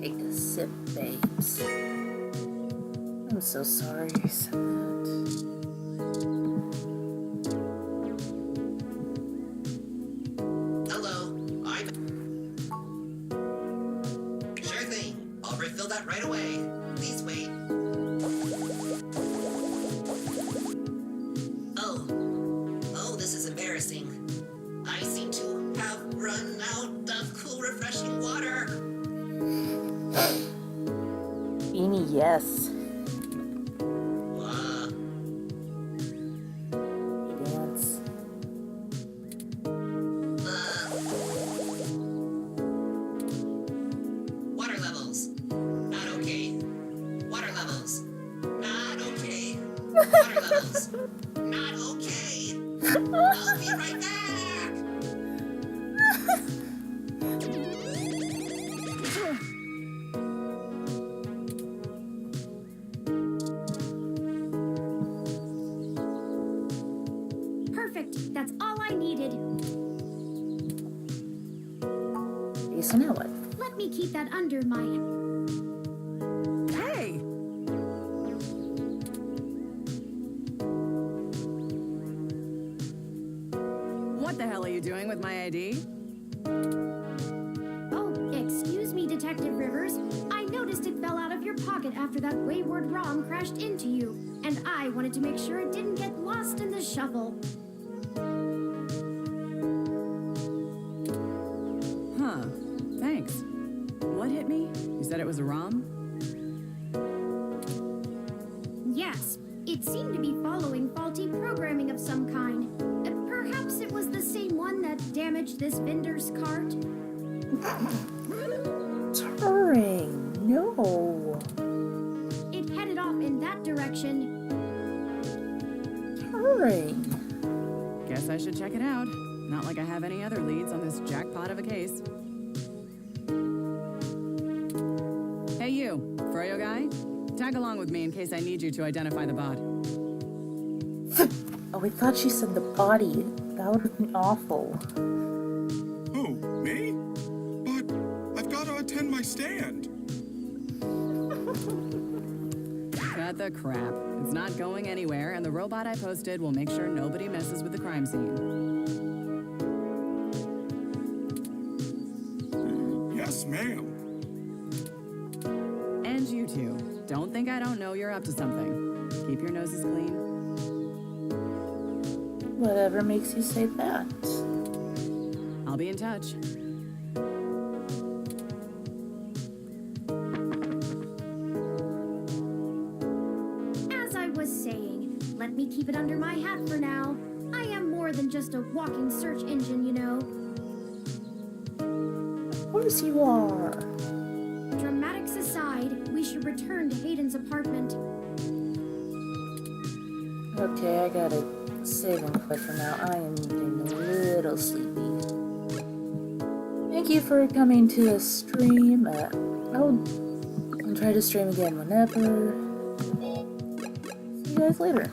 Take a sip, babes. I'm so sorry I said that. Hello, I'm... Sure thing. I'll refill that right away. Please wait. Oh. Oh, this is embarrassing. I seem to have run out of cool, refreshing water. Beanie, yes. Dance. Water levels. Not okay. Water levels. Not okay. Water levels. Not okay. I'll be right back. Perfect. That's all I needed. Okay, so now what? Let me keep that under my... Hey! What the hell are you doing with my ID? Oh, excuse me, Detective Rivers. I noticed it fell out of your pocket after that wayward ROM crashed into you, and I wanted to make sure it didn't get lost in the shuffle. Huh. Thanks. What hit me? You said it was a ROM? Yes, it seemed to be following faulty programming of some kind. Perhaps it was the same one that damaged this vendor's cart? Turing, no. It headed off in that direction. Turing. Guess I should check it out. Not like I have any other leads on this jackpot of a case. Hey you, Froyo guy? Tag along with me in case I need you to identify the bot. Oh, we thought she said the body. That would have been awful. Who, me? But I've got to attend my stand. Cut the crap. It's not going anywhere, and the robot I posted will make sure nobody messes with the crime scene. Yes, ma'am. And you two. Don't think I don't know you're up to something. Keep your noses clean. Whatever makes you say that. I'll be in touch. As I was saying, let me keep it under my hat for now. I am more than just a walking search engine, you know. Of course you are. Dramatics aside, we should return to Hayden's apartment. Okay, I gotta save and quit for now. I am getting a little sleepy. Thank you for coming to the stream. I'll try to stream again whenever. See you guys later.